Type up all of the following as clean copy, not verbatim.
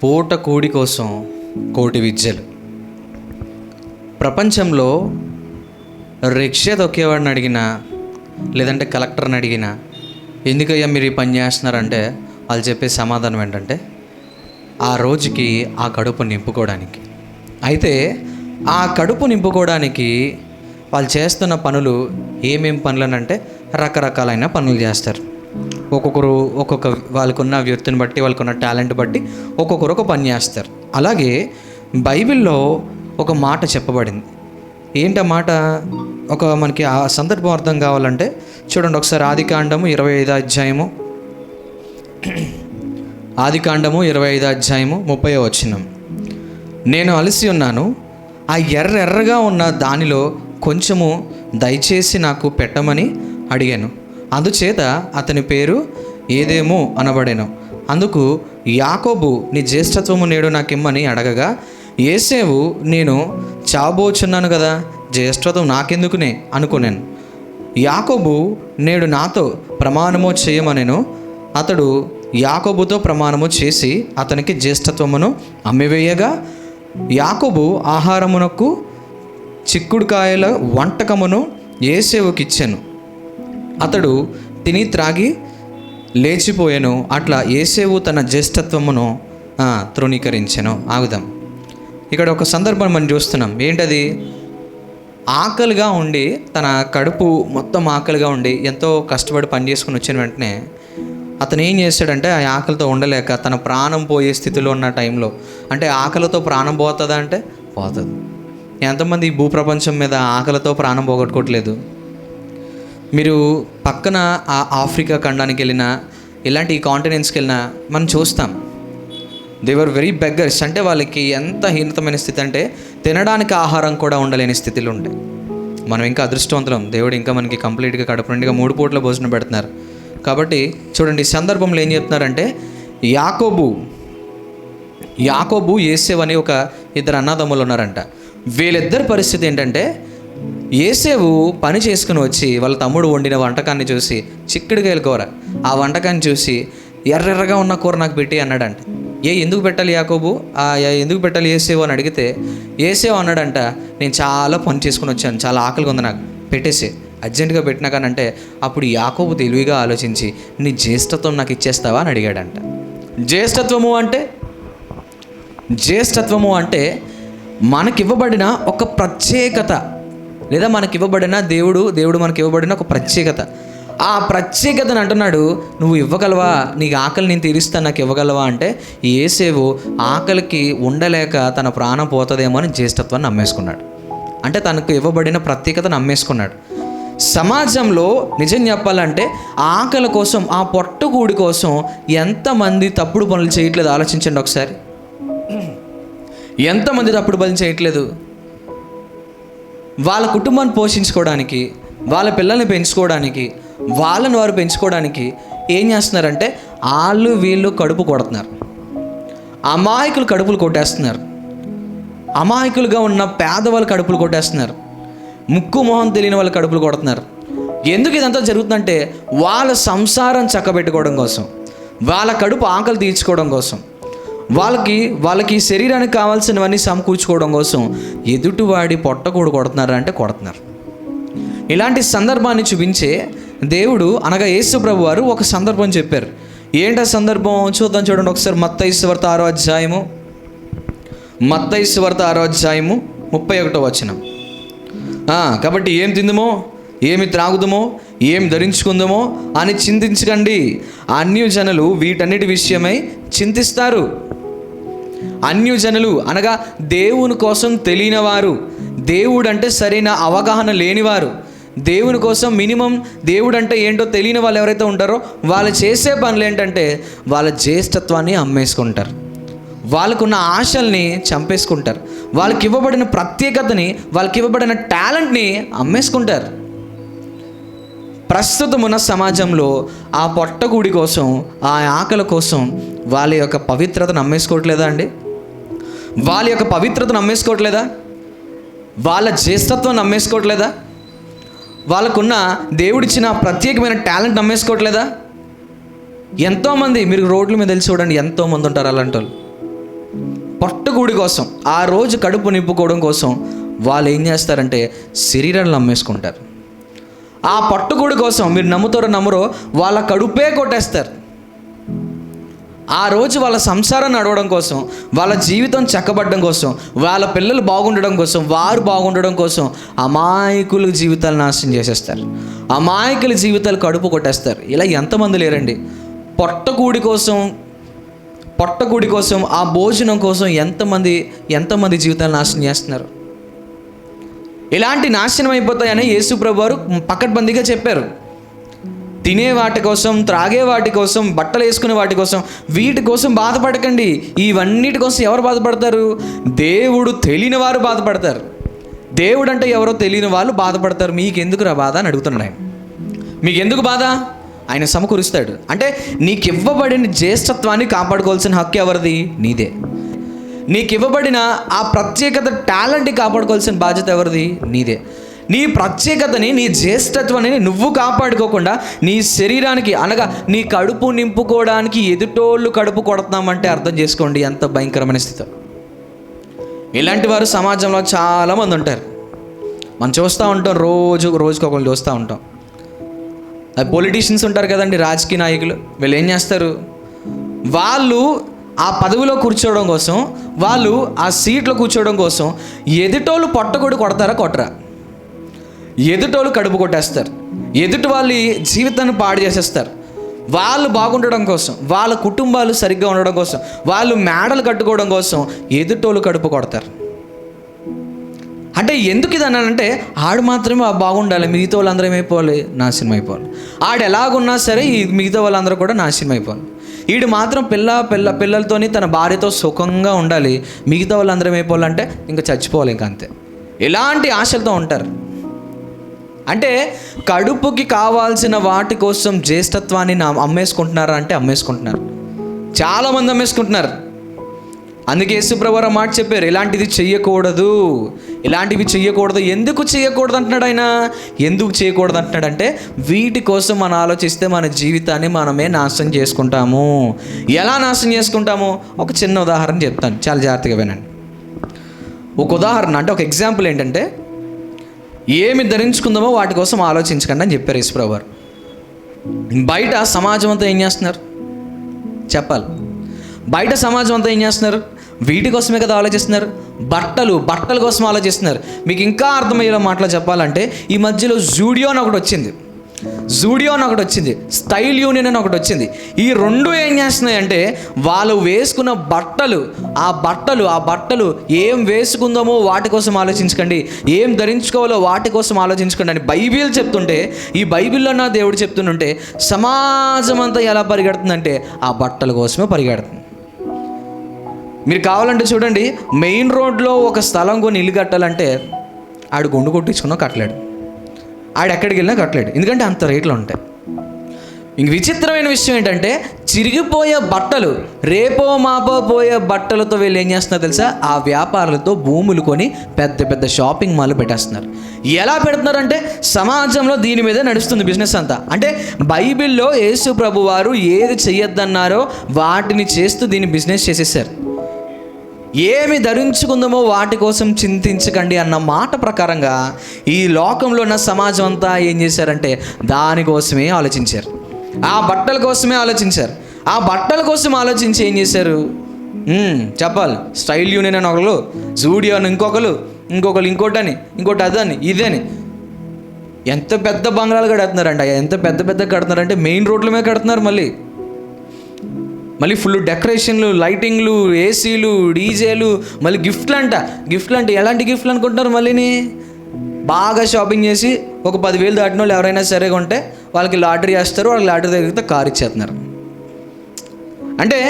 పూట కూడి కోసం కోటి విద్యలు. ప్రపంచంలో రిక్షా తొక్కేవాడిని అడిగినా, లేదంటే కలెక్టర్ని అడిగినా, ఎందుకయ్యా మీరు ఈ పని చేస్తున్నారంటే వాళ్ళు చెప్పే సమాధానం ఏంటంటే ఆ రోజుకి ఆ కడుపు నింపుకోవడానికి. అయితే ఆ కడుపు నింపుకోవడానికి వాళ్ళు చేస్తున్న పనులు ఏమేం పనులనంటే రకరకాలైన పనులు చేస్తారు. ఒక్కొక్కరు ఒక్కొక్క వాళ్ళకున్న వ్యక్తిని బట్టి, వాళ్ళకున్న టాలెంట్ బట్టి ఒక్కొక్కరు ఒక పని చేస్తారు. అలాగే బైబిల్లో ఒక మాట చెప్పబడింది. ఏంటి ఆ మాట? మనకి ఆ సందర్భం అర్థం కావాలంటే చూడండి ఒకసారి ఆదికాండము 25వ అధ్యాయము, ఆదికాండము 25వ అధ్యాయము 30వ వచనం. నేను అలసి ఉన్నాను, ఆ ఎర్రగా ఉన్న దానిలో కొంచెము దయచేసి నాకు పెట్టమని అడిగాను. అందుచేత అతని పేరు ఏదేమో అనబడెను. అందుకు యాకోబు నీ జ్యేష్ఠత్వము నేడు నాకిమ్మని అడగగా, ఏసేవు నేను చావబోచున్నాను కదా, జ్యేష్ఠత్వం నాకెందుకునే అనుకున్నాను. యాకోబు నేడు నాతో ప్రమాణము చేయమనెను. అతడు యాకోబుతో ప్రమాణము చేసి అతనికి జ్యేష్ఠత్వమును అమ్మివేయగా, యాకోబు ఆహారమునకు చిక్కుడుకాయల వంటకమును ఏసేవుకిచ్చెను. అతడు తిని త్రాగి లేచిపోయాను. అట్లా ఏసేవు తన జ్యేష్ఠత్వమును తృణీకరించెను. ఆగుదాం. ఇక్కడ ఒక సందర్భం మనం చూస్తున్నాం. ఏంటది? ఆకలిగా ఉండి, తన కడుపు మొత్తం ఆకలిగా ఉండి ఎంతో కష్టపడి పని చేసుకుని వచ్చిన వెంటనే అతను ఏం చేశాడంటే ఆ ఆకలితో ఉండలేక తన ప్రాణం పోయే స్థితిలో ఉన్న టైంలో, అంటే ఆకలితో ప్రాణం పోతుందా అంటే పోతుంది. ఎంతమంది ఈ భూప్రపంచం మీద ఆకలితో ప్రాణం పోగొట్టుకోవట్లేదు? మీరు పక్కన ఆ ఆఫ్రికా ఖండానికి వెళ్ళినా, ఇలాంటి ఈ కాంటినెంట్స్కి వెళ్ళినా మనం చూస్తాం. దేవర్ వెరీ బెగ్గర్స్. అంటే వాళ్ళకి ఎంత హీనతమైన స్థితి అంటే తినడానికి ఆహారం కూడా ఉండలేని స్థితిలో ఉంటాయి. మనం ఇంకా అదృష్టవంతులం, దేవుడు ఇంకా మనకి కంప్లీట్గా కడుపు నిండుగా 3 పూట్ల భోజనం పెడుతున్నారు. కాబట్టి చూడండి ఈ సందర్భంలో ఏం చెప్తున్నారంటే యాకోబు ఏసేవు అని ఒక ఇద్దరు అన్నదమ్ములు ఉన్నారంట. వీళ్ళిద్దరి పరిస్థితి ఏంటంటే, ఏసేవు పని చేసుకుని వచ్చి వాళ్ళ తమ్ముడు వండిన వంటకాన్ని చూసి, చిక్కుడుకాయల కూర, ఆ వంటకాన్ని చూసి ఎర్రగా ఉన్న కూర నాకు పెట్టి అన్నాడంట. ఎందుకు పెట్టాలి యాకోబు, ఎందుకు పెట్టాలి ఏసేవు అని అడిగితే, ఏసేవు అన్నాడంట, నేను చాలా పని చేసుకుని వచ్చాను, చాలా ఆకలిగా ఉంది, నాకు పెట్టేసి అర్జెంటుగా పెట్టినా కానంటే, అప్పుడు యాకోబు తెలివిగా ఆలోచించి నీ జ్యేష్ఠత్వం నాకు ఇచ్చేస్తావా అని అడిగాడంట. జ్యేష్ఠత్వము అంటే మనకివ్వబడిన ఒక ప్రత్యేకత, లేదా మనకివ్వబడిన దేవుడు మనకివ్వబడిన ఒక ప్రత్యేకత. ఆ ప్రత్యేకతను అంటున్నాడు, నువ్వు ఇవ్వగలవా, నీకు ఆకలి నేను తీరుస్తాను, నాకు ఇవ్వగలవా అంటే, ఏసేవు ఆకలికి ఉండలేక తన ప్రాణం పోతుందేమో అని జ్యేష్ఠత్వాన్ని నమ్మేసుకున్నాడు. అంటే తనకు ఇవ్వబడిన ప్రత్యేకతను నమ్మేసుకున్నాడు. సమాజంలో నిజం చెప్పాలంటే ఆకలి కోసం, ఆ పొట్టకూడి కోసం ఎంతమంది తప్పుడు పనులు చేయట్లేదు ఆలోచించండి ఒకసారి. ఎంతమంది తప్పుడు పనులు చేయట్లేదు? వాళ్ళ కుటుంబాన్ని పోషించుకోవడానికి, వాళ్ళ పిల్లల్ని పెంచుకోవడానికి, వాళ్ళని వారు పెంచుకోవడానికి ఏం చేస్తున్నారంటే వీళ్ళు కడుపు కొడుతున్నారు. అమాయకులు కడుపులు కొట్టేస్తున్నారు. అమాయకులుగా ఉన్న పేదవాళ్ళు కడుపులు కొట్టేస్తున్నారు. ముక్కు మొహం తెలియని వాళ్ళ కడుపులు కొడుతున్నారు. ఎందుకు ఇదంతా జరుగుతుందంటే వాళ్ళ సంసారం చక్కబెట్టుకోవడం కోసం, వాళ్ళ కడుపు ఆకలి తీర్చుకోవడం కోసం, వాళ్ళకి శరీరానికి కావాల్సినవన్నీ సమకూర్చుకోవడం కోసం ఎదుటివాడి పొట్టకూడు కొడుతున్నారు అంటే కొడుతున్నారు. ఇలాంటి సందర్భాన్ని చూపించే దేవుడు అనగా యేసు ప్రభు వారు ఒక సందర్భం చెప్పారు. ఏంటా సందర్భం చూద్దాం. చూడండి ఒకసారి మత్తయి సువార్త 6వ అధ్యాయము, మత్తయి సువార్త 6వ అధ్యాయము 31వ వచనం. కాబట్టి ఏం తిందుమో, ఏమి త్రాగుదమో, ఏం ధరించుకుందామో అని చింతించకండి, అన్యజనులు వీటన్నిటి విషయమై చింతిస్తారు. అన్యజనులు అనగా దేవుని కోసం తెలియనివారు, దేవుడు అంటే సరైన అవగాహన లేనివారు, దేవుని కోసం మినిమం దేవుడు అంటే ఏంటో తెలియని వాళ్ళు ఎవరైతే ఉంటారో వాళ్ళు చేసే పనులు ఏంటంటే వాళ్ళ జ్యేష్ఠత్వాన్ని అమ్మేసుకుంటారు, వాళ్ళకున్న ఆశల్ని చంపేసుకుంటారు, వాళ్ళకి ఇవ్వబడిన ప్రత్యేకతని, వాళ్ళకి ఇవ్వబడిన టాలెంట్ని అమ్మేసుకుంటారు. ప్రస్తుతం ఉన్న సమాజంలో ఆ పొట్టగూడి కోసం, ఆ ఆకలి కోసం వాళ్ళ యొక్క పవిత్రతను అమ్మేసుకోవట్లేదా అండి? వాళ్ళ యొక్క పవిత్రతను అమ్మేసుకోవట్లేదా? వాళ్ళ జ్యేష్ఠత్వాన్ని అమ్మేసుకోవట్లేదా? వాళ్ళకున్న దేవుడిచ్చిన ప్రత్యేకమైన టాలెంట్ అమ్మేసుకోవట్లేదా? ఎంతోమంది మీరు రోడ్ల మీద తెలిసి చూడండి, ఎంతోమంది ఉంటారు అలాంటి వాళ్ళు. పట్టుకూడి కోసం, ఆ రోజు కడుపు నింపుకోవడం కోసం వాళ్ళు ఏం చేస్తారంటే శరీరాలను అమ్మేసుకుంటారు. ఆ పట్టుకూడి కోసం మీరు నమ్ముతారో నమ్మరో వాళ్ళ కడుపే కొట్టేస్తారు. ఆ రోజు వాళ్ళ సంసారం నడవడం కోసం, వాళ్ళ జీవితం చక్కబడడం కోసం, వాళ్ళ పిల్లలు బాగుండడం కోసం, వారు బాగుండడం కోసం అమాయకుల జీవితాలు నాశనం చేసేస్తారు. అమాయకుల జీవితాలు కడుపు కొట్టేస్తారు. ఇలా ఎంతమంది లేరండి? పొట్టకూడి కోసం ఆ భోజనం కోసం ఎంతమంది జీవితాలు నాశనం చేస్తున్నారు. ఇలాంటి నాశనం అయిపోతాయని యేసు ప్రభు వారు పకడ్బందీగా చెప్పారు. తినే వాటి కోసం, త్రాగే వాటి కోసం, బట్టలు వేసుకునే వాటి కోసం, వీటి కోసం బాధపడకండి. ఇవన్నిటి కోసం ఎవరు బాధపడతారు? దేవుడు తెలియని వారు బాధపడతారు. దేవుడు అంటే ఎవరో తెలియని వాళ్ళు బాధపడతారు. మీకెందుకు రా బాధ అని అడుగుతున్నాడు ఆయన. మీకెందుకు బాధ? ఆయన సమకూరుస్తాడు. అంటే నీకు ఇవ్వబడిన జ్యేష్ఠత్వాన్ని కాపాడుకోవాల్సిన హక్కు ఎవరిది? నీదే. నీకు ఇవ్వబడిన ఆ ప్రత్యేకత, టాలెంట్ని కాపాడుకోవాల్సిన బాధ్యత ఎవరిది? నీదే. నీ ప్రత్యేకతని, నీ జ్యేష్ఠత్వాన్ని నువ్వు కాపాడుకోకుండా నీ శరీరానికి, అనగా నీ కడుపు నింపుకోవడానికి ఎదుటోళ్ళు కడుపు కొడుతున్నామంటే అర్థం చేసుకోండి ఎంత భయంకరమైన స్థితి. ఇలాంటి వారు సమాజంలో చాలామంది ఉంటారు. మనం చూస్తూ ఉంటాం, రోజుకొకరు చూస్తూ ఉంటాం. పొలిటీషియన్స్ ఉంటారు కదండి, రాజకీయ నాయకులు. వీళ్ళు ఏం చేస్తారు? వాళ్ళు ఆ పదవిలో కూర్చోవడం కోసం, వాళ్ళు ఆ సీట్లో కూర్చోవడం కోసం ఎదుటోళ్ళు పొట్టకూడి కొడతారా? కొట్టరా? ఎదుటోళ్ళు కడుపు కొట్టేస్తారు. ఎదుటి వాళ్ళ జీవితాన్ని పాడు చేసేస్తారు. వాళ్ళు బాగుండడం కోసం, వాళ్ళ కుటుంబాలు సరిగ్గా ఉండడం కోసం, వాళ్ళు మేడలు కట్టుకోవడం కోసం ఎదుటోళ్ళు కడుపు కొడతారు. అంటే ఎందుకు ఇది అన్నానంటే, ఆడు మాత్రమే బాగుండాలి, మిగతా వాళ్ళందరూ ఏమైపోవాలి? నాశనం అయిపోవాలి. ఆడు ఎలాగున్నా సరే ఈ మిగతా వాళ్ళందరూ కూడా నాశనం అయిపోవాలి. వీడు మాత్రం పిల్లలతోని తన భార్యతో సుఖంగా ఉండాలి, మిగతా వాళ్ళందరూ ఏమైపోవాలంటే ఇంకా చచ్చిపోవాలి, ఇంకా అంతే. ఇలాంటి ఆశలతో ఉంటారు. అంటే కడుపుకి కావాల్సిన వాటి కోసం జ్యేష్ఠత్వాన్ని అమ్మేసుకుంటున్నారా అంటే అమ్మేసుకుంటున్నారు. చాలామంది అమ్మేసుకుంటున్నారు. అందుకే యేసుప్రభు వారు మాట చెప్పారు, ఇలాంటివి చెయ్యకూడదు. ఎందుకు చేయకూడదు అంటున్నాడు ఆయన? ఎందుకు చేయకూడదు అంటున్నాడంటే, వీటి కోసం మనం ఆలోచిస్తే మన జీవితాన్ని మనమే నాశనం చేసుకుంటాము. ఎలా నాశనం చేసుకుంటాము? ఒక చిన్న ఉదాహరణ చెప్తాను, చాలా జాగ్రత్తగా వినండి. ఒక ఉదాహరణ అంటే ఒక ఎగ్జాంపుల్ ఏంటంటే, ఏమి ధరించుకుందామో వాటి కోసం ఆలోచించకండి అని చెప్పారు యేసుప్రభు వారు. బయట సమాజం అంతా ఏం చేస్తున్నారు చెప్పాలి? బయట సమాజం అంతా ఏం చేస్తున్నారు? వీటి కోసమే కదా ఆలోచిస్తున్నారు. బట్టల కోసం ఆలోచిస్తున్నారు. మీకు ఇంకా అర్థమయ్యేలా మాటలు చెప్పాలంటే, ఈ మధ్యలో జూడియో అని ఒకటి వచ్చింది, స్టైల్ యూనియన్ అని ఒకటి వచ్చింది. ఈ రెండు ఏం చేస్తున్నాయంటే, వాళ్ళు వేసుకున్న ఆ బట్టలు ఏం వేసుకుందామో వాటి కోసం ఆలోచించకండి, ఏం ధరించుకోవాలో వాటి కోసం ఆలోచించకండి అని బైబిల్ చెప్తుంటే, ఈ బైబిల్లో నా దేవుడు చెప్తుంటే, సమాజం అంతా ఎలా పరిగెడుతుందంటే ఆ బట్టల కోసమే పరిగెడుతుంది. మీరు కావాలంటే చూడండి, మెయిన్ రోడ్లో ఒక స్థలం కొని ఇల్లు కట్టాలంటే ఆడు గుండు కొట్టించుకున్నా కట్టలేడు, ఆడు ఎక్కడికి వెళ్ళినా కట్టలేడు, ఎందుకంటే అంత రేట్లు ఉంటాయి. ఇంక విచిత్రమైన విషయం ఏంటంటే, చిరిగిపోయే బట్టలు, రేపో మాపో పోయే బట్టలతో వీళ్ళు ఏం చేస్తున్నారు తెలుసా? ఆ వ్యాపారులతో భూములు కొని పెద్ద షాపింగ్ మాల్ పెట్టేస్తున్నారు. ఎలా పెడుతున్నారంటే, సమాజంలో దీని మీద నడుస్తుంది బిజినెస్ అంతా. అంటే బైబిల్లో యేసు ప్రభు వారు ఏది చెయ్యొద్దన్నారో వాటిని చేస్తూ దీన్ని బిజినెస్ చేసేసారు. ఏమి ధరించుకుందామో వాటి కోసం చింతించకండి అన్న మాట ప్రకారంగా ఈ లోకంలో ఉన్న సమాజం అంతా ఏం చేశారంటే దానికోసమే ఆలోచించారు. ఆ బట్టల కోసమే ఆలోచించారు. ఆ బట్టల కోసం ఆలోచించి ఏం చేశారు చెప్పాలి? స్టైల్ యూనియన్ అని ఒకరు, జూడియో అని ఇంకోటి అదని ఇదని ఎంత పెద్ద బంగ్లాలు కడుతున్నారంట. ఎంత పెద్ద కడుతున్నారంటే మెయిన్ రోడ్ల మీద కడుతున్నారు. మళ్ళీ ఫుల్ డెకరేషన్లు, లైటింగ్లు, ఏసీలు, డీజేలు, మళ్ళీ గిఫ్ట్లు అంటే ఎలాంటి గిఫ్ట్లు అనుకుంటున్నారు? మళ్ళీని బాగా షాపింగ్ చేసి ఒక 10,000 దాటిన వాళ్ళు ఎవరైనా సరేగా ఉంటే వాళ్ళకి లాటరీ వేస్తారు, వాళ్ళకి లాటరీ తగిలితే కారు ఇచ్చేస్తున్నారు. అంటే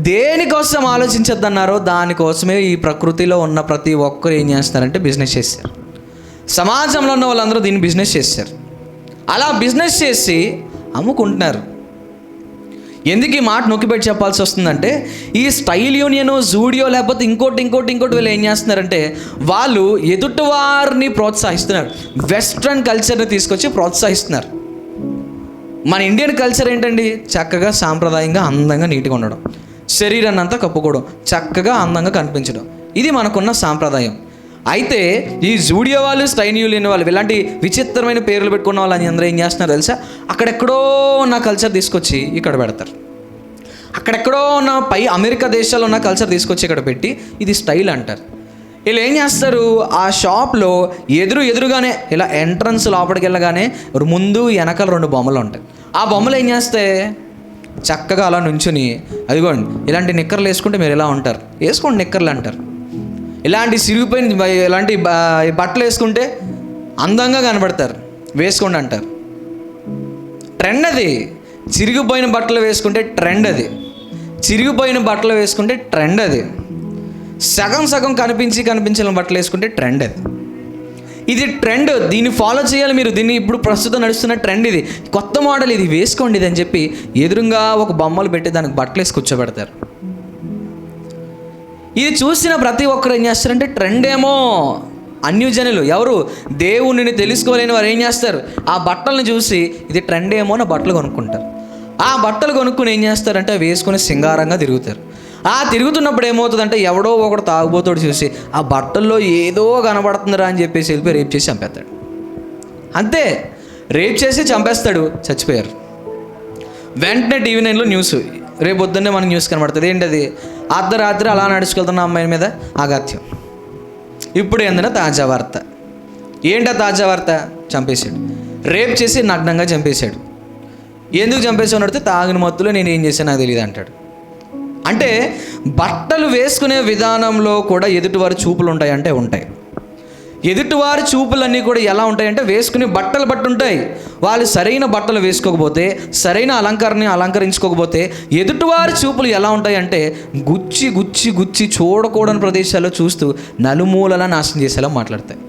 దేనికోసం ఆలోచించద్దన్నారో దానికోసమే ఈ ప్రకృతిలో ఉన్న ప్రతి ఒక్కరు ఏం చేస్తారంటే బిజినెస్ చేస్తారు. సమాజంలో ఉన్న వాళ్ళందరూ దీన్ని బిజినెస్ చేస్తారు. అలా బిజినెస్ చేసి అమ్ముకుంటున్నారు. ఎందుకు ఈ మాట నొక్కిపెట్టి చెప్పాల్సి వస్తుందంటే, ఈ స్టైల్ యూనియన్, జూడియో లేకపోతే ఇంకోటి వీళ్ళు ఏం చేస్తున్నారంటే, వాళ్ళు ఎదుటివారిని ప్రోత్సహిస్తున్నారు. వెస్ట్రన్ కల్చర్ని తీసుకొచ్చి ప్రోత్సహిస్తున్నారు. మన ఇండియన్ కల్చర్ ఏంటండి? చక్కగా సాంప్రదాయంగా అందంగా నీట్గా ఉండడం. శరీరాన్ని అంతా కప్పుకోవడం, చక్కగా అందంగా కనిపించడం, ఇది మనకున్న సాంప్రదాయం. అయితే ఈ జూడియో వాళ్ళు, స్టైన్ యూనియన్ వాళ్ళు, ఇలాంటి విచిత్రమైన పేర్లు పెట్టుకున్న వాళ్ళు అందరూ ఏం చేస్తున్నారు తెలుసా? అక్కడెక్కడో ఉన్న కల్చర్ తీసుకొచ్చి ఇక్కడ పెడతారు. అక్కడెక్కడో ఉన్న అమెరికా దేశాల్లో ఉన్న కల్చర్ తీసుకొచ్చి ఇక్కడ పెట్టి ఇది స్టైల్ అంటారు. వీళ్ళు ఏం చేస్తారు, ఆ షాప్లో ఎదురుగానే ఇలా ఎంట్రన్స్ లోపలికి వెళ్ళగానే ముందు వెనకాల 2 బొమ్మలు ఉంటాయి. ఆ బొమ్మలు ఏం చేస్తాయి, చక్కగా అలా నుంచుని, అదిగోండి ఇలాంటి నిక్కర్లు వేసుకుంటే మీరు ఇలా ఉంటారు, వేసుకోండి నిక్కర్లు అంటారు. ఇలాంటి సిరిగిపోయిన ఇలాంటి బట్టలు వేసుకుంటే అందంగా కనబడతారు, వేసుకోండి అంటారు. ట్రెండ్ అది. చిరిగిపోయిన బట్టలు వేసుకుంటే ట్రెండ్ అది. చిరిగిపోయిన బట్టలు వేసుకుంటే ట్రెండ్ అది. సగం కనిపించిన బట్టలు వేసుకుంటే ట్రెండ్ అది. ఇది ట్రెండ్, దీన్ని ఫాలో చేయాలి మీరు. దీన్ని ఇప్పుడు ప్రస్తుతం నడుస్తున్న ట్రెండ్ ఇది, కొత్త మోడల్ ఇది, వేసుకోండి ఇది అని చెప్పి ఎదురుగా ఒక బొమ్మలు పెట్టి దానికి బట్టలు వేసి కూర్చోబెడతారు. ఇది చూసిన ప్రతి ఒక్కరు ఏం చేస్తారంటే, ట్రెండ్ ఏమో అన్యజనులు, ఎవరు దేవుణ్ణి తెలుసుకోలేని వారు ఏం చేస్తారు, ఆ బట్టలను చూసి ఇది ట్రెండ్ ఏమో నా బట్టలు కొనుక్కుంటారు. ఆ బట్టలు కొనుక్కుని ఏం చేస్తారంటే వేసుకుని సింగారంగా తిరుగుతారు. ఆ తిరుగుతున్నప్పుడు ఏమవుతుందంటే ఎవడో ఒకడు తాగుబోతాడు చూసి ఆ బట్టల్లో ఏదో కనబడుతుందిరా అని చెప్పేసి వెళ్ళిపోయి రేప్ చేసి చంపేస్తాడు. అంతే, రేప్ చేసి చంపేస్తాడు, చచ్చిపోయారు. వెంటనే టీవీ 9లో న్యూస్, రేపు పొద్దున్నే మనకు న్యూస్ కనబడుతుంది. ఏంటది, అర్ధరాత్రి అలా నడుచుకెళ్తున్న అమ్మాయి మీద అగాత్యం. ఇప్పుడు ఏంటంటే తాజా వార్త. ఏంటా తాజా వార్త, చంపేశాడు, రేప్ చేసి నగ్నంగా చంపేశాడు. ఎందుకు చంపేసావు అడిగితే తాగిన మత్తులో నేను ఏం చేశాను నాకు తెలియదు అంటాడు. అంటే బట్టలు వేసుకునే విధానంలో కూడా ఎదుటివారి చూపులు ఉంటాయంటే ఉంటాయి. ఎదుటివారి చూపులన్నీ కూడా ఎలా ఉంటాయంటే వేసుకునే బట్టలు బట్టి ఉంటాయి. వాళ్ళు సరైన బట్టలు వేసుకోకపోతే, సరైన అలంకరించుకోకపోతే ఎదుటివారి చూపులు ఎలా ఉంటాయంటే గుచ్చి గుచ్చి గుచ్చి చూడకూడని ప్రదేశాల్లో చూస్తూ నలుమూలలా నాశనం చేసేలా మాట్లాడతాయి.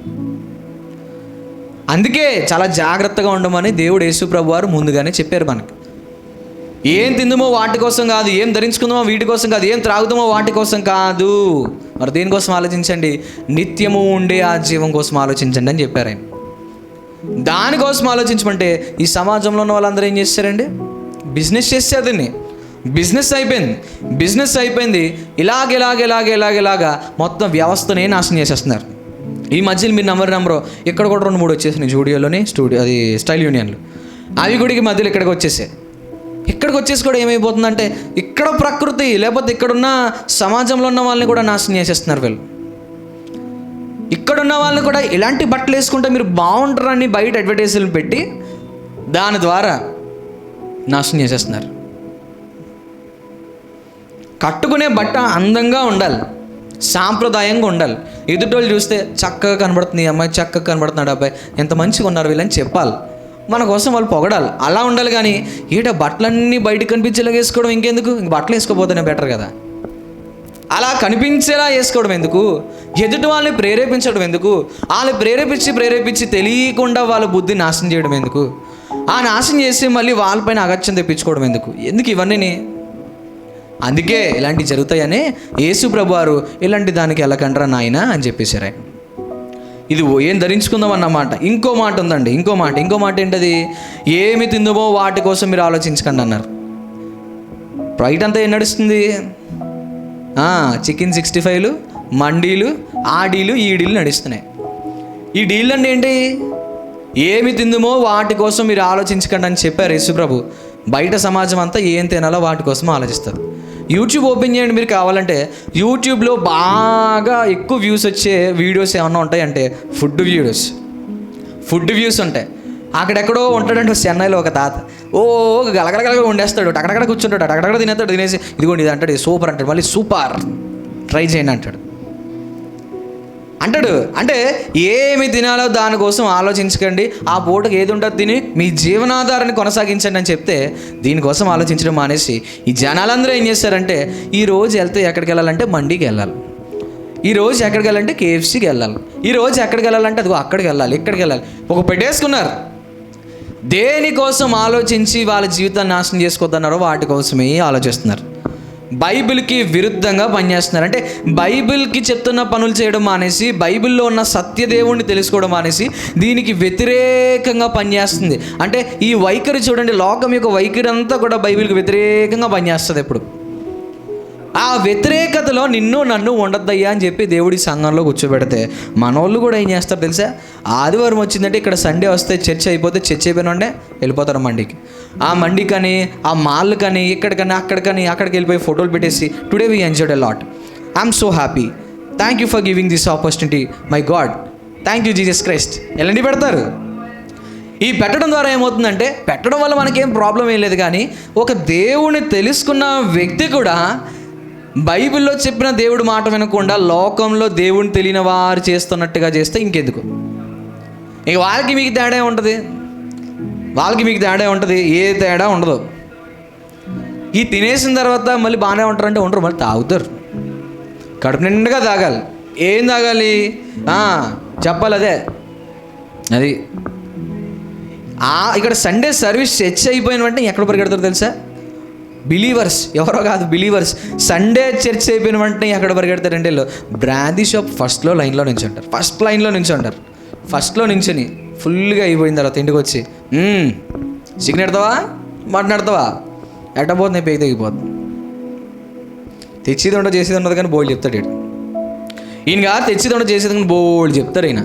అందుకే చాలా జాగ్రత్తగా ఉండమని దేవుడు యేసు ప్రభు వారు ముందుగానే చెప్పారు మనకి. ఏం తిందుమో వాటి కోసం కాదు, ఏం ధరించుకుందామో వీటి కోసం కాదు, ఏం త్రాగుదామో వాటి కోసం కాదు, మరి దేనికోసం ఆలోచించండి, నిత్యము ఉండే ఆ జీవం కోసం ఆలోచించండి అని చెప్పారు ఆయన. దానికోసం ఆలోచించమంటే ఈ సమాజంలో ఉన్న వాళ్ళందరూ ఏం చేస్తారండి, బిజినెస్ చేస్తారు. దీన్ని బిజినెస్ అయిపోయింది. ఇలాగ మొత్తం వ్యవస్థనే నాశనం చేసేస్తున్నారు. ఈ మధ్యలో మీరు నమ్మరో ఇక్కడ కూడా 2-3 వచ్చేసినాయి జూడియోలోని, అది స్టైల్ యూనియన్లు, అవి కూడా మధ్యలో ఇక్కడికి వచ్చేసాయి. ఇక్కడికి వచ్చేసి కూడా ఏమైపోతుందంటే ఇక్కడ ప్రకృతి లేకపోతే ఇక్కడున్న సమాజంలో ఉన్న వాళ్ళని కూడా నాశనం చేసేస్తున్నారు వీళ్ళు. ఇక్కడున్న వాళ్ళని కూడా ఇలాంటి బట్టలు వేసుకుంటే మీరు బాగుంటారని బయట అడ్వర్టైజ్లు పెట్టి దాని ద్వారా నాశనం చేసేస్తున్నారు. కట్టుకునే బట్ట అందంగా ఉండాలి, సాంప్రదాయంగా ఉండాలి. ఎదుటోళ్ళు చూస్తే చక్కగా కనబడుతుంది ఈ అమ్మాయి, చక్కగా కనబడుతున్నాడు అబ్బాయి, ఎంత మంచిగా ఉన్నారు వీళ్ళని చెప్పాలి, మన కోసం వాళ్ళు పొగడాలి, అలా ఉండాలి. కానీ బట్టలన్నీ బయటకు కనిపించేలా వేసుకోవడం ఇంకెందుకు, ఇంక బట్టలు వేసుకోపోతేనే బెటర్ కదా. అలా కనిపించేలా వేసుకోవడం ఎందుకు, ఎదుటి వాళ్ళని ప్రేరేపించడం ఎందుకు, వాళ్ళు ప్రేరేపించి తెలియకుండా వాళ్ళ బుద్ధి నాశనం చేయడం ఎందుకు, ఆ నాశనం చేసి మళ్ళీ వాళ్ళపైన అగత్యం తెప్పించుకోవడం ఎందుకు ఇవన్నీ. అందుకే ఇలాంటివి జరుగుతాయని యేసు ప్రభు వారు ఇలాంటి దానికి వెళ్ళకండ్రా నాయనా అని చెప్పేశారు ఆయన. ఇది ఏం ధరించుకుందాం అన్నమాట. ఇంకో మాట ఉందండి, ఇంకో మాట ఏంటది, ఏమి తిందుమో వాటి కోసం మీరు ఆలోచించకండి అన్నారు. బయట అంతా ఏం నడుస్తుంది, చికెన్ 65లు, మండీలు, ఆడీలు, ఈడీలు నడుస్తున్నాయి. ఈ డీల్ అంటే ఏంటి, ఏమి తిందుమో వాటి కోసం మీరు ఆలోచించకండి అని చెప్పారు యేసుప్రభు. బయట సమాజం అంతా ఏం తినాలో వాటి కోసం ఆలోచిస్తారు. యూట్యూబ్ ఓపెన్ చేయండి మీరు కావాలంటే, యూట్యూబ్లో బాగా ఎక్కువ వ్యూస్ వచ్చే వీడియోస్ ఏమన్నా ఉంటాయంటే ఫుడ్ వ్యూస్ ఉంటాయి. అక్కడెక్కడో ఉంటాడంటే చెన్నైలో ఒక తాత గలగలగలగా వండేస్తాడు, అక్కడక్కడ కూర్చుంటాడు, అక్కడక్కడ తినేసి ఇదిగోండి ఇది అంటాడు, సూపర్ అంటాడు, మళ్ళీ సూపర్ ట్రై చేయండి అంటాడు. అంటే ఏమి తినాలో దానికోసం ఆలోచించకండి, ఆ పూటకి ఏది ఉంటుంది తిని మీ జీవనాధారాన్ని కొనసాగించండి అని చెప్తే దీనికోసం ఆలోచించడం మానేసి ఈ జనాలందరూ ఏం చేస్తారంటే, ఈరోజు వెళ్తే ఎక్కడికి వెళ్ళాలంటే మండీకి వెళ్ళాలి, ఈరోజు ఎక్కడికి వెళ్ళాలంటే KFCకి వెళ్ళాలి, ఈరోజు ఎక్కడికి వెళ్ళాలంటే అదిగో అక్కడికి వెళ్ళాలి, ఇక్కడికి వెళ్ళాలి, ఒక పెట్టేసుకున్నారు. దేనికోసం ఆలోచించి వాళ్ళ జీవితాన్ని నాశనం చేసుకోవద్దన్నారో వాటి కోసమే ఆలోచిస్తున్నారు. బైబిల్కి విరుద్ధంగా పనిచేస్తున్నారు. అంటే బైబిల్కి చెప్తున్న పనులు చేయడం మానేసి, బైబిల్లో ఉన్న సత్యదేవుణ్ణి తెలుసుకోవడం మానేసి దీనికి వ్యతిరేకంగా పనిచేస్తుంది. అంటే ఈ వైఖరి చూడండి, లోకం యొక్క వైఖరి అంతా కూడా బైబిల్కి వ్యతిరేకంగా పనిచేస్తుంది. ఎప్పుడు ఆ వ్యతిరేకతలో నిన్ను నన్ను ఉండద్దయ్యా అని చెప్పి దేవుడి సంఘంలో కూర్చోబెడితే మనోళ్ళు కూడా ఏం చేస్తారు తెలుసా? ఆదివారం వచ్చిందంటే ఇక్కడ సండే వస్తే చర్చ్ అయిపోతే చర్చ్ అయిపోయినండే వెళ్ళిపోతారు మండికి. ఆ మండికని, ఆ మాల్కని, ఇక్కడికని అక్కడికని అక్కడికి వెళ్ళిపోయి ఫోటోలు పెట్టేసి today we enjoyed a lot. I'm so happy, thank you for giving this opportunity my God, thank you Jesus Christ ఎలాంటి పెడతారు. ఈ పెట్టడం ద్వారా ఏమవుతుందంటే, పెట్టడం వల్ల మనకేం ప్రాబ్లం ఏం లేదు, కానీ ఒక దేవుని తెలుసుకున్న వ్యక్తి కూడా బైబిల్లో చెప్పిన దేవుడి మాట వినకుండా లోకంలో దేవుని తెలియని వారు చేస్తున్నట్టుగా చేస్తే ఇంకెందుకు? ఇక వాళ్ళకి మీకు తేడా ఉంటుంది, వాళ్ళకి మీకు తేడా ఉంటుంది, ఏ తేడా ఉండదు. ఈ తినేసిన తర్వాత మళ్ళీ బాగానే ఉంటారంటే ఉండరు, మళ్ళీ తాగుతారు. కడుపు నిండుగా తాగాలి. ఏం తాగాలి చెప్పాలి, అదే అది. ఇక్కడ సండే సర్వీస్ చర్చ్ అయిపోయిన వెంటనే ఎక్కడ పరిగెడతారు తెలుసా? బిలీవర్స్, ఎవరో కాదు బిలీవర్స్. సండే చర్చ్ అయిపోయిన వెంటనే ఎక్కడ పరిగెడతారంటే బ్రాందీ షాప్ ఫస్ట్లో లైన్లో నుంచి ఉంటారు, ఫస్ట్ లైన్లో నుంచి ఉంటారు. ఫస్ట్లో నుంచుని ఫుల్గా అయిపోయిన తర్వాత ఇంటికి వచ్చి చికెన్ ఎడతావా, మటన్ ఎడతావా, ఎట్టబోతుంది పేకి తెగిపోతుంది. తెచ్చేది ఉండదు చేసేది ఉండదు కానీ బోల్డ్ చెప్తాడు ఈయన. ఈయన కాదు తెచ్చేది ఉండదు చేసేది కానీ బోల్డ్ చెప్తారు ఈయన.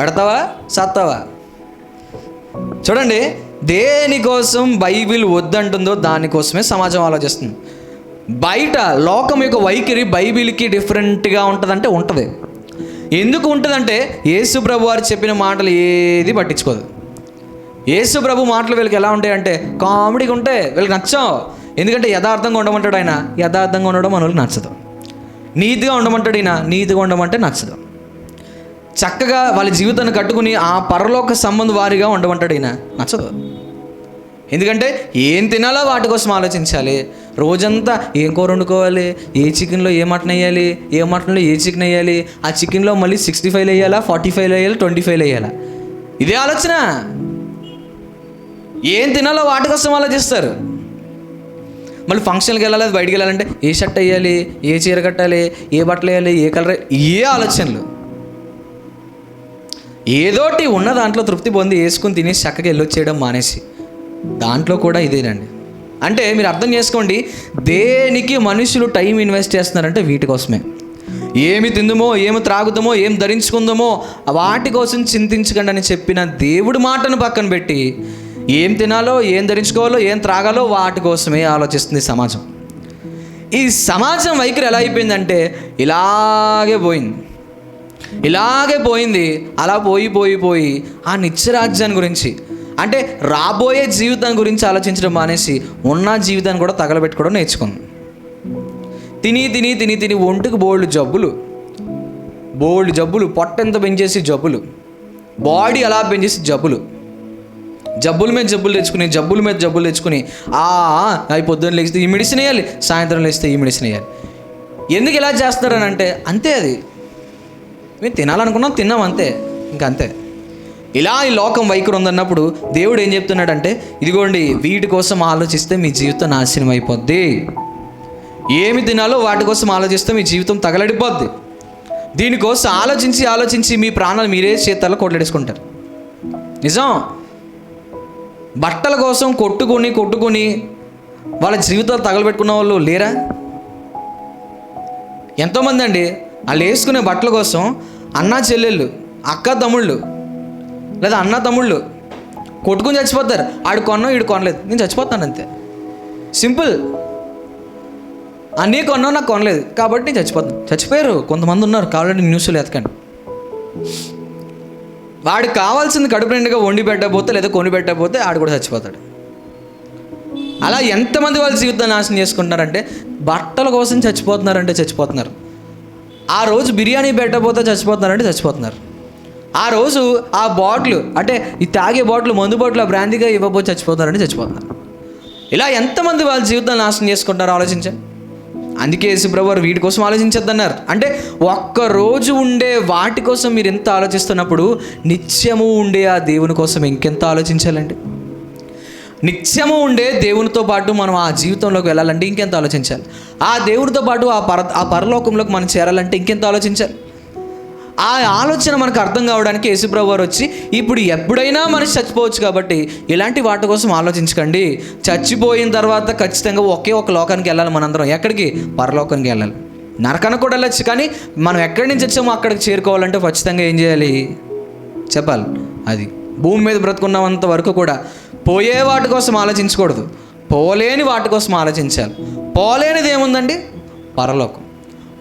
ఎడతావా సత్తావా. చూడండి, దేనికోసం బైబిల్ వద్దంటుందో దానికోసమే సమాజం ఆలోచిస్తుంది. బయట లోకం యొక్క వైఖరి బైబిల్కి డిఫరెంట్గా ఉంటుందంటే ఉంటుంది. ఎందుకు ఉంటుందంటే, యేసు ప్రభు వారు చెప్పిన మాటలు ఏది పట్టించుకోదు. యేసు ప్రభు మాటలు వీళ్ళకి ఎలా ఉంటాయంటే కామెడీగా ఉంటాయి, వీళ్ళకి నచ్చం. ఎందుకంటే యథార్థంగా ఉండమంటాడు ఆయన, యథార్థంగా ఉండడం మనకి నచ్చదు. నీతిగా ఉండమంటాడు ఈయన, నీతిగా ఉండమంటే నచ్చదు. చక్కగా వాళ్ళ జీవితాన్ని కట్టుకుని ఆ పరలోక సంబంధం వారిగా ఉండమంటాడు ఈయన, నచ్చదు. ఎందుకంటే ఏం తినాలో వాటి కోసం ఆలోచించాలి. రోజంతా ఏం కూర వండుకోవాలి, ఏ చికెన్లో ఏ మటన్ వేయాలి, ఏ మటన్లో ఏ చికెన్ వేయాలి, ఆ చికెన్లో మళ్ళీ 65 వేయాలా, 45 వేయాలి, 25 వేయాలా, ఇదే ఆలోచన. ఏం తినాలో వాటి కోసం ఆలోచిస్తారు. మళ్ళీ ఫంక్షన్కి వెళ్ళాలి, బయటికి వెళ్ళాలంటే ఏ షర్ట్ వేయాలి, ఏ చీర కట్టాలి, ఏ బట్టలు వేయాలి, ఏ కలర్, ఏ ఆలోచనలు. ఏదోటి ఉన్న దాంట్లో తృప్తి పొంది వేసుకుని తినేసి చక్కగా వెళ్ళొచ్చేయడం మానేసి దాంట్లో కూడా ఇదేనండి. అంటే మీరు అర్థం చేసుకోండి, దేనికి మనుషులు టైం ఇన్వెస్ట్ చేస్తున్నారంటే వీటి కోసమే. ఏమి తిందుమో, ఏమి త్రాగుతామో, ఏం ధరించుకుందామో వాటి కోసం చింతించకండి అని చెప్పిన దేవుడి మాటను పక్కన పెట్టి ఏం తినాలో, ఏం ధరించుకోవాలో, ఏం త్రాగాలో వాటి కోసమే ఆలోచిస్తుంది సమాజం. ఈ సమాజం వైఖరి ఎలా అయిపోయిందంటే ఇలాగే పోయింది. అలా పోయి ఆ నిత్యరాజ్యాన్ని గురించి, అంటే రాబోయే జీవితాన్ని గురించి ఆలోచించడం మానేసి ఉన్న జీవితాన్ని కూడా తగలబెట్టుకోవడం నేర్చుకుంది. తిని ఒంటికి బోల్డ్ జబ్బులు, పొట్టెంత పెంచేసి జబ్బులు, బాడీ అలా పెంచేసి జబ్బుల మీద జబ్బులు తెచ్చుకుని పొద్దున్న లేస్తే ఈ మెడిసిన్ వేయాలి, సాయంత్రం లేస్తే ఈ మెడిసిన్ వేయాలి. ఎందుకు ఇలా చేస్తారని అంటే అంతే, అది మేము తినాలనుకున్నాం, తిన్నాం, అంతే, ఇంకంతే. ఇలా ఈ లోకం వైఖరి ఉందన్నప్పుడు దేవుడు ఏం చెప్తున్నాడంటే, ఇదిగోండి వీటి కోసం ఆలోచిస్తే మీ జీవితం నాశనం అయిపోద్ది. ఏమి తినాలో వాటి కోసం ఆలోచిస్తే మీ జీవితం తగలడిపోద్ది. దీనికోసం ఆలోచించి మీ ప్రాణాలు మీరే చేతాల్లో కొట్లడేసుకుంటారు. నిజం. బట్టల కోసం కొట్టుకుని వాళ్ళ జీవితాలు తగలబెట్టుకున్న వాళ్ళు లేరా? ఎంతోమంది అండి వాళ్ళు వేసుకునే బట్టల కోసం అన్నా చెల్లెళ్ళు, అక్క తమ్ముళ్ళు, లేదా అన్న తమ్ముళ్ళు కొట్టుకుని చచ్చిపోతారు. ఆడు కొన్నాం, ఈడు కొనలేదు, నేను చచ్చిపోతాను, అంతే, సింపుల్. అన్నీ కొన్నావు, నాకు కొనలేదు కాబట్టి నేను చచ్చిపోతాను. చచ్చిపోయారు కొంతమంది ఉన్నారు, కావాలంటే న్యూస్లో ఎతకండి. వాడికి కావాల్సింది కడుపు నిండుగా వండి పెట్టకపోతే లేదా కొని పెట్టకపోతే ఆడు కూడా చచ్చిపోతాడు. అలా ఎంతమంది వాళ్ళ జీవితాన్ని నాశనం చేసుకుంటున్నారంటే బట్టల కోసం చచ్చిపోతున్నారు. ఆ రోజు బిర్యానీ పెట్టకపోతే చచ్చిపోతున్నారు. ఆ రోజు ఆ బాటిల్, అంటే ఈ తాగే బాటిల్, మందు బాటిల్, ఆ బ్రాందీగా ఇవ్వబోతే చచ్చిపోతున్నారు. ఇలా ఎంతమంది వాళ్ళ జీవితాన్ని నాశనం చేసుకుంటారో ఆలోచించండి. అందుకే యేసుప్రభు వారు వీటి కోసం ఆలోచించొద్దన్నారు. అంటే ఒక్కరోజు ఉండే వాటి కోసం మీరు ఎంత ఆలోచిస్తున్నప్పుడు నిత్యము ఉండే ఆ దేవుని కోసం ఇంకెంత ఆలోచించాలండి. నిత్యము ఉండే దేవునితో పాటు మనం ఆ జీవితంలోకి వెళ్ళాలంటే ఇంకెంత ఆలోచించాలి. ఆ దేవునితో పాటు ఆ పరలోకంలోకి మనం చేరాలంటే ఇంకెంత ఆలోచించాలి. ఆ ఆలోచన మనకు అర్థం కావడానికి యేసుప్రభు వారు వచ్చి ఇప్పుడు ఎప్పుడైనా మనిషి చచ్చిపోవచ్చు కాబట్టి ఇలాంటి వాటి కోసం ఆలోచించకండి. చచ్చిపోయిన తర్వాత ఖచ్చితంగా ఒకే ఒక లోకానికి వెళ్ళాలి. మనందరం ఎక్కడికి? పరలోకానికి వెళ్ళాలి. నరకానికి కూడా వెళ్ళచ్చు, కానీ మనం ఎక్కడి నుంచి వచ్చామో అక్కడికి చేరుకోవాలంటే ఖచ్చితంగా ఏం చేయాలి చెప్పాలి. అది భూమి మీద బ్రతుకున్నంత వరకు కూడా పోయే వాటి కోసం ఆలోచించకూడదు, పోలేని వాటి కోసం ఆలోచించాలి. పోలేనిది ఏముందండి? పరలోకం.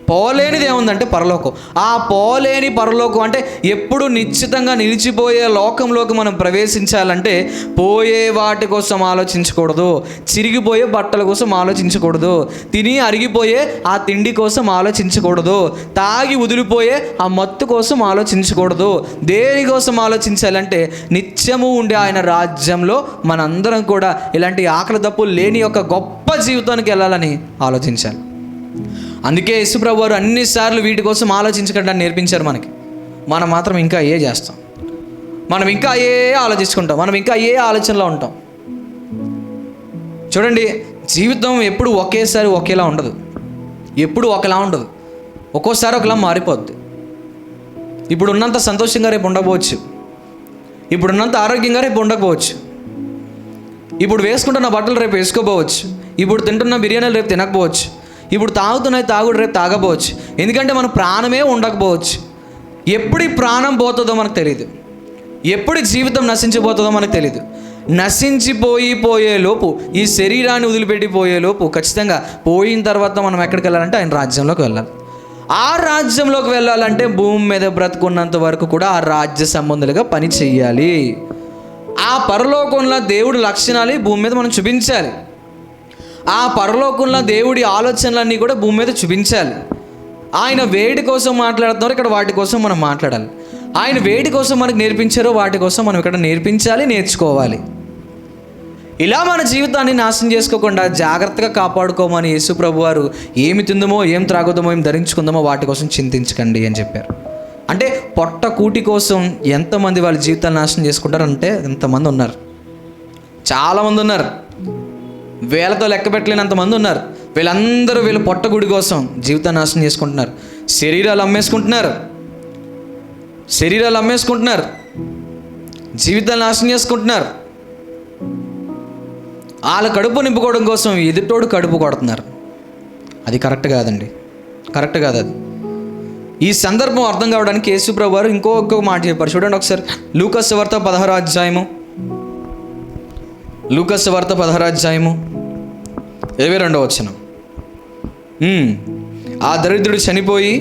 పోలేనిది ఏముందంటే పరలోకం. ఆ పోలేని పరలోకం అంటే ఎప్పుడు నిశ్చితంగా నిలిచిపోయే లోకంలోకి మనం ప్రవేశించాలంటే పోయే వాటి కోసం ఆలోచించకూడదు, చిరిగిపోయే బట్టల కోసం ఆలోచించకూడదు, తిని అరిగిపోయే ఆ తిండి కోసం ఆలోచించకూడదు, తాగి వదిలిపోయే ఆ మత్తు కోసం ఆలోచించకూడదు. దేనికోసం ఆలోచించాలంటే నిత్యము ఉండే ఆయన రాజ్యంలో మనందరం కూడా ఇలాంటి ఆకలి దప్పులు లేని ఒక గొప్ప జీవితానికి వెళ్ళాలని ఆలోచించాలి. అందుకే యేసుప్రభు వారు అన్నిసార్లు వీటి కోసం ఆలోచించకుండా నేర్పించారు మనకి. మనం మాత్రం ఇంకా ఏ చేస్తాం, మనం ఇంకా ఏ ఆలోచించుకుంటాం, మనం ఇంకా ఏ ఆలోచనలో ఉంటాం. చూడండి, జీవితం ఎప్పుడు ఒకేసారి ఒకేలా ఉండదు, ఎప్పుడు ఒకలా ఉండదు, ఒక్కోసారి ఒకలా మారిపోద్ది. ఇప్పుడు ఉన్నంత సంతోషంగా రేపు ఉండకపోవచ్చు, ఇప్పుడున్నంత ఆరోగ్యంగా రేపు ఉండకపోవచ్చు, ఇప్పుడు వేసుకుంటున్న బట్టలు రేపు వేసుకోపోవచ్చు, ఇప్పుడు తింటున్న బిర్యానీలు రేపు తినకపోవచ్చు, ఇప్పుడు తాగుతున్నాయి తాగుడు రేపు తాగపోవచ్చు. ఎందుకంటే మన ప్రాణమే ఉండకపోవచ్చు. ఎప్పుడు ఈ ప్రాణం పోతుందో మనకు తెలియదు, ఎప్పుడు జీవితం నశించిపోతుందో మనకు తెలియదు. నశించిపోయేలోపు, ఈ శరీరాన్ని వదిలిపెట్టిపోయేలోపు ఖచ్చితంగా పోయిన తర్వాత మనం ఎక్కడికి వెళ్ళాలంటే ఆయన రాజ్యంలోకి వెళ్ళాలి. ఆ రాజ్యంలోకి వెళ్ళాలంటే భూమి మీద బ్రతుకున్నంత వరకు కూడా ఆ రాజ్య సంబంధులుగా పని చెయ్యాలి. ఆ పరలోకంలో దేవుడి లక్షణాలు భూమి మీద మనం చూపించాలి. ఆ పరలోకంలో దేవుడి ఆలోచనలన్నీ కూడా భూమి మీద చూపించాలి. ఆయన వేడి కోసం మాట్లాడుతున్నారు, ఇక్కడ వాటి కోసం మనం మాట్లాడాలి. ఆయన వేడి కోసం మనకు నేర్పించారో వాటి కోసం మనం ఇక్కడ నేర్పించాలి, నేర్చుకోవాలి. ఇలా మన జీవితాన్ని నాశనం చేసుకోకుండా జాగ్రత్తగా కాపాడుకోమని యేసుప్రభు వారు ఏమి తిందామో, ఏం త్రాగుదామో, ఏం ధరించుకుందామో వాటి కోసం చింతించకండి అని చెప్పారు. అంటే పొట్ట కూటి కోసం ఎంతమంది వాళ్ళ జీవితాన్ని నాశనం చేసుకుంటారంటే ఎంతమంది ఉన్నారు, చాలామంది ఉన్నారు, వేలతో లెక్క పెట్టలేనంతమంది ఉన్నారు. వీళ్ళందరూ వీళ్ళ పొట్టగుడి కోసం జీవితాన్ని నాశనం చేసుకుంటున్నారు. శరీరాలు అమ్మేసుకుంటున్నారు, జీవితాలు నాశనం చేసుకుంటున్నారు. వాళ్ళ కడుపు నింపుకోవడం కోసం ఎదుటోడు కడుపు కొడుతున్నారు. అది కరెక్ట్ కాదండి, కరెక్ట్ కాదు అది. ఈ సందర్భం అర్థం కావడానికి యేసుప్రభు వారు ఇంకొక మాట చెప్పారు. చూడండి ఒకసారి, లూకా సువార్త 16వ అధ్యాయము, లూకా సువార్త 16వ అధ్యాయము 22వ వచనం. ఆ దరిద్రుడు చనిపోయి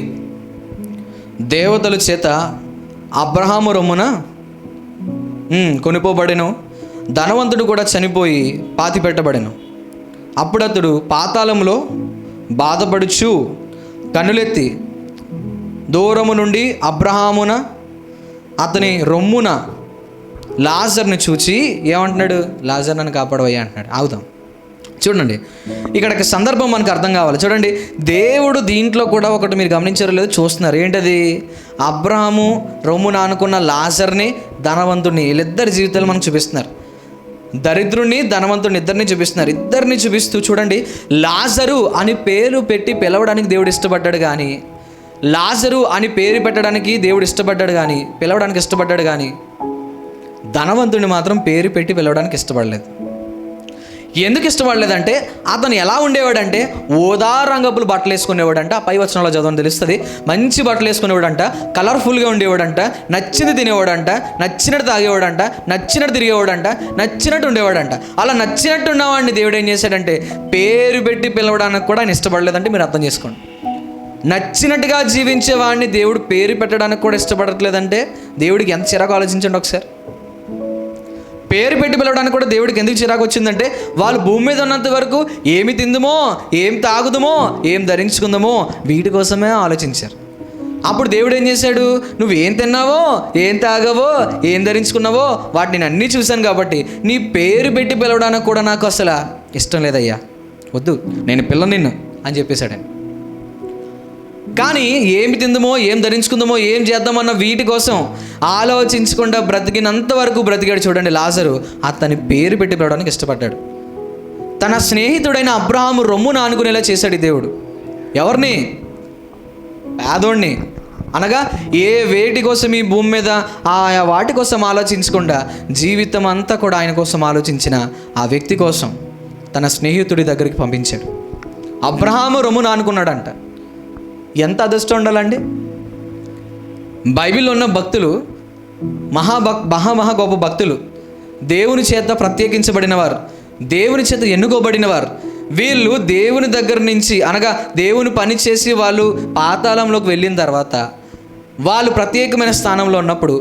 దేవతల చేత అబ్రహాము రొమ్మున కొనిపోబడెను. ధనవంతుడు కూడా చనిపోయి పాతిపెట్టబడెను. అప్పుడు అతడు పాతాళంలో బాధపడుచు కన్నులెత్తి దూరము నుండి అబ్రహామున అతని రొమ్మున లాజర్ని చూచి ఏమంటున్నాడు? లాజర్ నన్ను కాపాడవయ్యా అంటున్నాడు. ఆగుదాం, చూడండి, ఇక్కడ సందర్భం మనకు అర్థం కావాలి. చూడండి, దేవుడు దీంట్లో కూడా ఒకటి మీరు గమనించారో లేదో చూస్తున్నారు. ఏంటది? అబ్రహాము రొమ్మున అనుకున్న లాజర్ని, ధనవంతుడిని, వీళ్ళిద్దరి జీవితాలు మనకు చూపిస్తున్నారు. దరిద్రుడిని, ధనవంతుడిని ఇద్దరిని చూపిస్తున్నారు. ఇద్దరిని చూపిస్తూ చూడండి, లాజరు అని పేరు పెట్టి పిలవడానికి దేవుడు ఇష్టపడ్డాడు, కానీ లాజరు అని పేరు పెట్టడానికి దేవుడు ఇష్టపడ్డాడు, కానీ పిలవడానికి ఇష్టపడ్డాడు, కానీ ధనవంతుడిని మాత్రం పేరు పెట్టి పిలవడానికి ఇష్టపడలేదు. ఎందుకు ఇష్టపడలేదంటే అతను ఎలా ఉండేవాడంటే ఓదా రంగపులు బట్టలు వేసుకునేవాడంట. ఆ పై వచనంలో చదవని తెలుస్తుంది. మంచి బట్టలు వేసుకునేవాడంట, కలర్ఫుల్గా ఉండేవాడంట, నచ్చింది తినేవాడంట, నచ్చినట్టు తాగేవాడంట, నచ్చినట్టు తిరిగేవాడంట, నచ్చినట్టు ఉండేవాడంట. అలా నచ్చినట్టు ఉన్నవాడిని దేవుడు ఏం చేశాడంటే పేరు పెట్టి పిలవడానికి కూడా ఆయన ఇష్టపడలేదంటే మీరు అర్థం చేసుకోండి. నచ్చినట్టుగా జీవించేవాడిని దేవుడు పేరు పెట్టడానికి కూడా ఇష్టపడట్లేదంటే దేవుడికి ఎంత చిరాకు ఆలోచించండి ఒకసారి. పేరు పెట్టి పిలవడానికి కూడా దేవుడికి ఎందుకు చిరాకు వచ్చిందంటే వాళ్ళు భూమి మీద ఉన్నంత వరకు ఏమి తిందుమో, ఏం తాగుదామో, ఏం ధరించుకుందామో వీటి కోసమే ఆలోచించారు. అప్పుడు దేవుడు ఏం చేశాడు? నువ్వేం తిన్నావో, ఏం తాగావో, ఏం ధరించుకున్నావో వాటిని నేను అన్నీ చూశాను కాబట్టి నీ పేరు పెట్టి పిలవడానికి కూడా నాకు అసలు ఇష్టం లేదయ్యా, వద్దు, నేను పిల్ల నిన్ను అని చెప్పేశాడు. కానీ ఏమి తిందామో, ఏం ధరించుకుందామో, ఏం చేద్దామన్న వీటి కోసం ఆలోచించకుండా బ్రతికినంత వరకు బ్రతికాడు. చూడండి, లాజరు అతని పేరు పెట్టి పిలవడానికి ఇష్టపడ్డాడు. తన స్నేహితుడైన అబ్రహాము రొమ్మున ఆనుకునేలా చేశాడు దేవుడు. ఎవరిని? పేదోడిని, అనగా ఏ వేటి కోసం ఈ భూమి మీద ఆయా వాటి కోసం ఆలోచించకుండా జీవితం అంతా కూడా ఆయన కోసం ఆలోచించిన ఆ వ్యక్తి కోసం తన స్నేహితుడి దగ్గరికి పంపించాడు. అబ్రహాము రొమ్మున అనుకున్నాడంట. ఎంత అదృష్టం ఉండాలండి. బైబిల్లో ఉన్న భక్తులు మహా గొప్ప భక్తులు, దేవుని చేత ప్రత్యేకించబడినవారు, దేవుని చేత ఎన్నుకోబడినవారు. వీళ్ళు దేవుని దగ్గర నుంచి అనగా దేవుని పని చేసి వాళ్ళు పాతాళంలోకి వెళ్ళిన తర్వాత వాళ్ళు ప్రత్యేకమైన స్థానంలో ఉన్నప్పుడు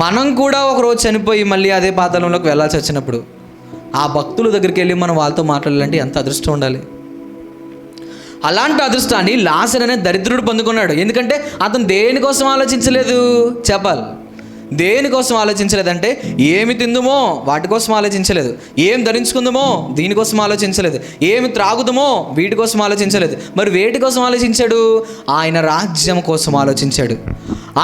మనం కూడా ఒకరోజు చనిపోయి మళ్ళీ అదే పాతాళంలోకి వెళ్ళాల్సి వచ్చినప్పుడు ఆ భక్తుల దగ్గరికి వెళ్ళి మనం వాళ్ళతో మాట్లాడాలంటే ఎంత అదృష్టం ఉండాలి. అలాంటి అదృష్టాన్ని లాజరు అనే దరిద్రుడు పొందుకున్నాడు. ఎందుకంటే అతను దేనికోసం ఆలోచించలేదు చెప్పాలి. దేనికోసం ఆలోచించలేదంటే ఏమి తిందుమో వాటి కోసం ఆలోచించలేదు, ఏం ధరించుకుందామో దీనికోసం ఆలోచించలేదు, ఏమి త్రాగుదామో వీటి కోసం ఆలోచించలేదు. మరి వేటి కోసం ఆలోచించాడు? ఆయన రాజ్యం కోసం ఆలోచించాడు.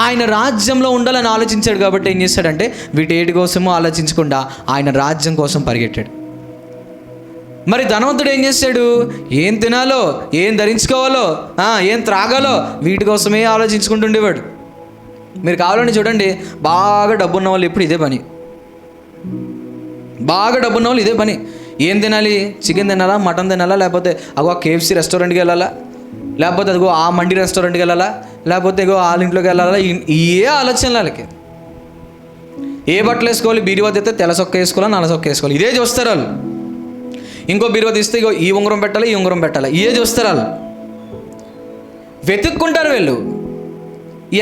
ఆయన రాజ్యంలో ఉండాలని ఆలోచించాడు. కాబట్టి ఏం చేశాడంటే వీటేటి కోసమో ఆలోచించకుండా ఆయన రాజ్యం కోసం పరిగెట్టాడు. మరి ధనవంతుడు ఏం చేశాడు? ఏం తినాలో, ఏం ధరించుకోవాలో, ఏం త్రాగాలో వీటి కోసమే ఆలోచించుకుంటుండేవాడు. మీరు కావాలని చూడండి, బాగా డబ్బున్న వాళ్ళు ఎప్పుడు ఇదే పని. బాగా డబ్బున్న వాళ్ళు ఇదే పని. ఏం తినాలి? చికెన్ తినాలా, మటన్ తినాలా, లేకపోతే అగో KFC రెస్టారెంట్కి వెళ్ళాలా, లేకపోతే అదిగో ఆ మండి రెస్టారెంట్కి వెళ్ళాలా, లేకపోతే ఇగో వాళ్ళ ఇంట్లోకి వెళ్ళాలా, ఏ ఆలోచనలు వాళ్ళకి. ఏ బట్టలు వేసుకోవాలి? బీరువా తెస్తే తెల్ల సొక్క వేసుకోవాలి, నల్ల సొక్క వేసుకోవాలి, ఇదే చూస్తారు వాళ్ళు. ఇంకో బీరువా తీస్తే ఇగో ఈ ఉంగరం పెట్టాలి, ఈ ఉంగరం పెట్టాలి, ఇదే చూస్తారు వాళ్ళు. వెతుక్కుంటారు వీళ్ళు.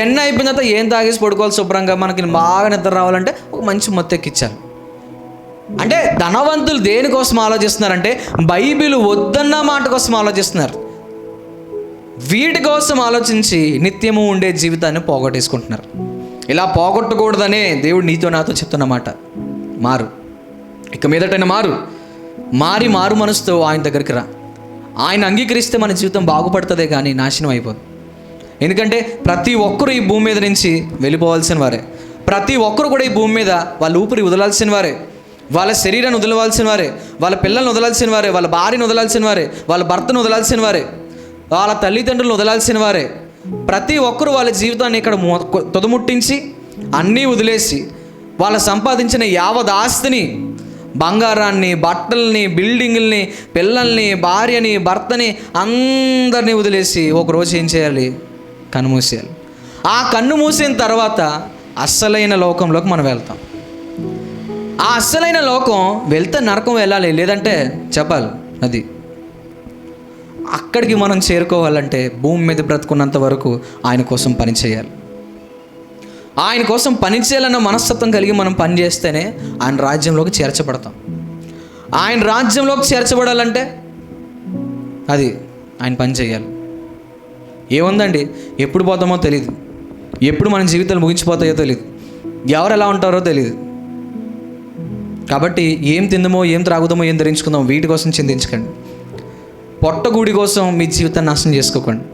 ఎన్న అయిపోయిన తర్వాత ఏం తాగేసి పడుకోవాలి శుభ్రంగా, మనకి బాగా నిద్ర రావాలంటే ఒక మంచి మొత్తెక్కిచ్చాలి. అంటే ధనవంతులు దేనికోసం ఆలోచిస్తున్నారంటే బైబిల్ వద్దన్న మాట కోసం ఆలోచిస్తున్నారు. వీటి కోసం ఆలోచించి నిత్యము ఉండే జీవితాన్ని పోగొట్టేసుకుంటున్నారు. ఇలా పోగొట్టకూడదనే దేవుడు నీతో నాతో చెప్తున్నమాట. మారు, ఇక మీదటైనా మారు మనసుతో ఆయన దగ్గరికి రా. ఆయన అంగీకరిస్తే మన జీవితం బాగుపడుతుందే కానీ నాశనం అయిపోదు. ఎందుకంటే ప్రతి ఒక్కరు ఈ భూమి మీద నుంచి వెళ్ళిపోవాల్సిన వారే. ప్రతి ఒక్కరు కూడా ఈ భూమి మీద వాళ్ళ ఊపిరి వదలాల్సిన వారే, వాళ్ళ శరీరాన్ని వదలవలసిన వారే, వాళ్ళ పిల్లల్ని వదలాల్సిన వారే, వాళ్ళ భార్యను వదలాల్సిన వారే, వాళ్ళ భర్తను వదలాల్సిన వారే, వాళ్ళ తల్లిదండ్రులను వదలాల్సిన వారే. ప్రతి ఒక్కరు వాళ్ళ జీవితాన్ని ఇక్కడ తుదముట్టించి అన్నీ వదిలేసి వాళ్ళ సంపాదించిన యావత్ ఆస్తిని, బంగారాన్ని, బట్టల్ని, బిల్డింగుల్ని, పిల్లల్ని, భార్యని, భర్తని అందరినీ వదిలేసి ఒకరోజు ఏం చేయాలి? కన్నుమూసేయాలి. ఆ కన్ను మూసిన తర్వాత అస్సలైన లోకంలోకి మనం వెళ్తాం. ఆ అస్సలైన లోకం వెళ్తే నరకం వెళ్ళాలి, లేదంటే చెప్పాలి అది. అక్కడికి మనం చేరుకోవాలంటే భూమి మీద బ్రతుకున్నంత వరకు ఆయన కోసం పని చేయాలి. ఆయన కోసం పని చేయాలన్న మనస్తత్వం కలిగి మనం పని చేస్తేనే ఆయన రాజ్యంలోకి చేర్చబడతాం. ఆయన రాజ్యంలోకి చేర్చబడాలంటే అది ఆయన పని చేయాలి. ఏముందండి, ఎప్పుడు పోతామో తెలియదు, ఎప్పుడు మన జీవితాలు ముగించిపోతాయో తెలియదు, ఎవరు ఎలా ఉంటారో తెలియదు. కాబట్టి ఏం తిందామో, ఏం త్రాగుదామో, ఏం ధరించుకుందామో వీటి కోసం చింతించకండి. పొట్టగూడి కోసం మీ జీవితాన్ని నాశనం చేసుకోకండి.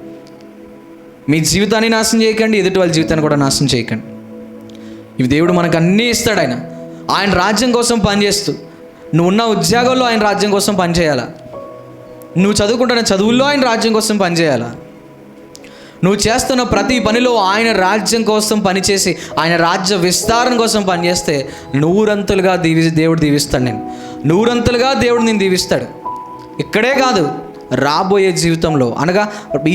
మీ జీవితాన్ని నాశనం చేయకండి, ఎదుటి వాళ్ళ జీవితాన్ని కూడా నాశనం చేయకండి. ఇవి దేవుడు మనకు అన్నీ ఇస్తాడు. ఆయన రాజ్యం కోసం పనిచేస్తూ నువ్వు ఉన్న ఉద్యోగంలో ఆయన రాజ్యం కోసం పనిచేయాలా, నువ్వు చదువుకుంటున్న చదువుల్లో ఆయన రాజ్యం కోసం పనిచేయాలా, నువ్వు చేస్తున్న ప్రతి పనిలో ఆయన రాజ్యం కోసం పనిచేసి ఆయన రాజ్య విస్తారణ కోసం పనిచేస్తే నూరంతులుగా దేవుడు దీవిస్తాడు. నూరంతులుగా దేవుడు నేను దీవిస్తాడు. ఇక్కడే కాదు, రాబోయే జీవితంలో, అనగా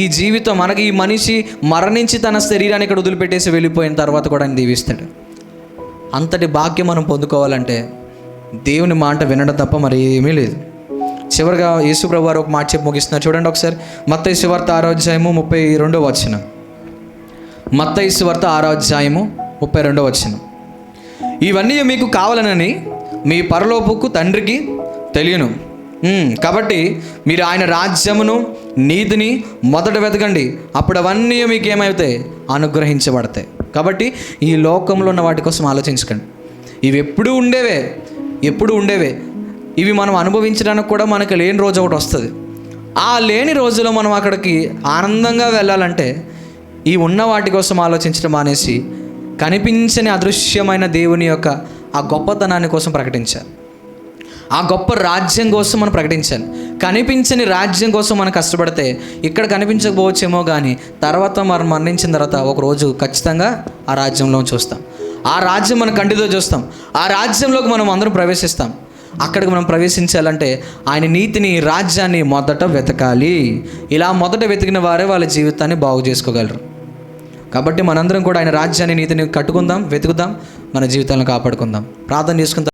ఈ జీవితం అనగా ఈ మనిషి మరణించి తన శరీరాన్ని ఇక్కడ వదిలిపెట్టేసి వెళ్ళిపోయిన తర్వాత కూడా ఆయన దీవిస్తాడు. అంతటి భాగ్యం మనం పొందుకోవాలంటే దేవుని మాట వినడం తప్ప మరి ఏమీ లేదు. చివరిగా యేసుప్రభు వారు ఒక మాట చెప్పి ముగిస్తున్నారు. చూడండి ఒకసారి, మత్తయి సువార్త 6:32. మత్తయి సువార్త 6:32. ఇవన్నీ మీకు కావాలనని మీ పరలోకపు తండ్రికి తెలియను, కాబట్టి మీరు ఆయన రాజ్యమును నీతిని మొదట వెతకండి, అప్పుడు అవన్నీ మీకు ఏమవుతాయి? అనుగ్రహించబడతాయి. కాబట్టి ఈ లోకంలో ఉన్న వాటి కోసం ఆలోచించకండి. ఇవి ఎప్పుడూ ఉండేవే. ఇవి మనం అనుభవించడానికి కూడా మనకు లేని రోజు ఒకటి వస్తుంది. ఆ లేని రోజులో మనం అక్కడికి ఆనందంగా వెళ్ళాలంటే ఈ ఉన్న వాటి కోసం ఆలోచించడం మానేసి కనిపించని అదృశ్యమైన దేవుని యొక్క ఆ గొప్పతనాన్ని కోసం ప్రకటించాలి. ఆ గొప్ప రాజ్యం కోసం మనం ప్రకటించాలి. కనిపించని రాజ్యం కోసం మనం కష్టపడితే ఇక్కడ కనిపించకపోవచ్చేమో, కానీ తర్వాత మనం మరణించిన తర్వాత ఒకరోజు ఖచ్చితంగా ఆ రాజ్యంలో చూస్తాం. ఆ రాజ్యం మన కంటితో చూస్తాం. ఆ రాజ్యంలోకి మనం అందరం ప్రవేశిస్తాం. అక్కడికి మనం ప్రవేశించాలంటే ఆయన నీతిని, రాజ్యాన్ని మొదట వెతకాలి. ఇలా మొదట వెతికిన వారే వాళ్ళ జీవితాన్ని బాగు చేసుకోగలరు. కాబట్టి మనందరం కూడా ఆయన రాజ్యాన్ని, నీతిని కట్టుకుందాం, వెతుకుదాం, మన జీవితాలను కాపాడుకుందాం. ప్రార్థన చేసుకుందాం.